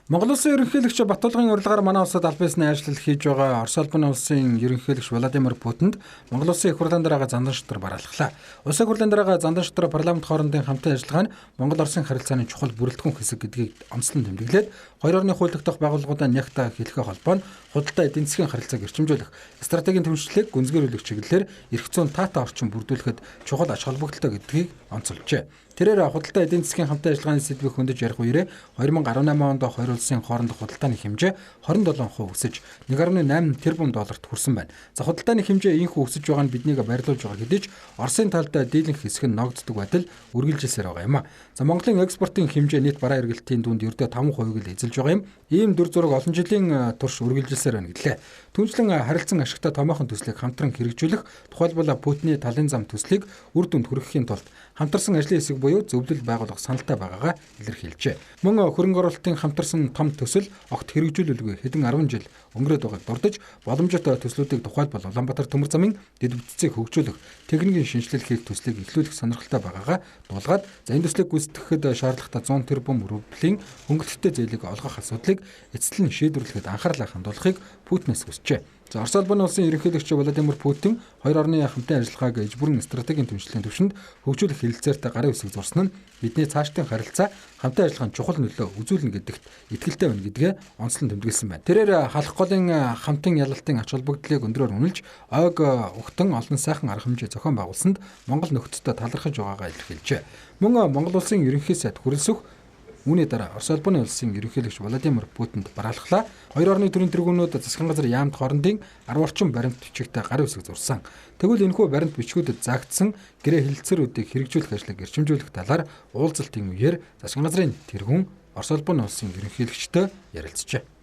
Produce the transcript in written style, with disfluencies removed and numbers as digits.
Монгол улсын ерөнхийлөгч Баттулгын урилгаар манай улсад аль биесний ажил хийж байгаа Орос улбаны улсын ерөнхийлөгч Владимир Путинд Монгол улсын их хурлын дараагаа зандан шатар бараалхлаа. Улсын хурлын дараагаа зандан шатар парламент хоорондын хамтын ажиллагаа нь Монгол-Оросын харилцааны чухал бүрэлдэхүүн хэсэг гэдгийг онцлон тэмдэглээд хоёр орны хууль тогтоох байгууллагуудаа нягта хэлэхээ холбоо нь худалдаа эдийн засгийн харилцааг эрчимжүүлэх, стратегийн түвшинслийг гүнзгийрүүлэх чиглэлээр эрх зүйн таатай орчин бүрдүүлэхэд чухал ач холбогдолтой гэдгийг онцолжээ. Тэрээр худалдаа эдийн засгийн хамтын ажиллагааны сэдвийг хөндөж ярих үеэр 2018 онд хоёр улсын хоорондох худалдааны хэмжээ 27% өсөж 1.8 тэрбум долларт хүрсэн байна. За худалдааны хэмжээ ийхүү өсөж байгаа нь биднийг баярлуулж байгаа хэдий ч Оросын талд дийлэнх хэсэг нь ногддог байдал үргэлжилсээр байгаа юм а. За Монголын экспортын хэмжээ нийт бараа эргэлтийн дүнд ердөө 5% л эзэлж байгаа юм. Ийм дүр зураг олон жилийн турш үргэлжилсээр байна гэлээ. Түүнчлэн харилцан ашигтай томоохон төслийг хамтран хэрэгжүүлэх, тухайлбал Путины талын зам төслийг үр дүнд хүрэхийн тулд хамтарсан ажлын хэсэг буюу зөвлөл байгуулах саналтай байгаагаа илэрхийлжээ. Мөн хөрөнгө оруулалтын хамтарсан том төсөл огт хэрэгжүүлэлгүй хэдэн 10 жил өнгөрөөд байгааг дурдж боломжтой төслүүдийг тухайлбал Улаанбаатар төмөр замын дэд бүтцийг хөгжүүлэх, техникийн шинжилэл хийх төслийг эхлүүлэх сонирхолтой байгаагаа дуулгаад энэ төслийг гүйцэтгэхэд шаардлагатай 100 тэрбум рублийн хөнгөлөлттэй зээлийг олгох асуудлыг эцэслэн шийдвэрлэхэд анхаарлаа хандуулахыг Путинээс хүсжээ. За Орос улбаны улсын ерөнхийлөгч Владимир Путин хоёр орны хамтын ажиллагааг ижбүрэн стратегийн түвшинслийн түвшинд хөгжүүлэх хэлэлцээртэй гарын үсэг зурсан нь бидний цаашдын харилцаа хамтын ажиллагаанд чухал нөлөө үзүүлнэ гэдэгт итгэлтэй байна гэдгээ онцлон тэмдэглэсэн байна. Тэрээр халах голын хамтын ялалтын ач холбогдлыг өндрөөр үнэлж ойг угтан олон сайхан арга хэмжээ зохион байгуулсанд Монгол нөхдөдтэй талархаж байгаагаа илэрхийлжээ. Мөн Монгол улсын ерөнхий сайд хүрэлцэх үүний дараа Орос улбаны улсын ерөнхийлөгч Владимир Путинд бараалхлаа. Хоёр орны төрийн тэргүүнүүд засгийн газар яамт хоорондын 10 орчим баримт бичигтэй гарын үсэг зурсан. Тэгвэл энэхүү баримт бичгүүдэд заагдсан гэрээ хэлэлцээрүүдийг хэрэгжүүлэх ажлыг эрчимжүүлэх талаар уулзалтын үеэр засгийн газрын тэргүүн Орос улбаны улсын ерөнхийлөгчтэй ярилцжээ.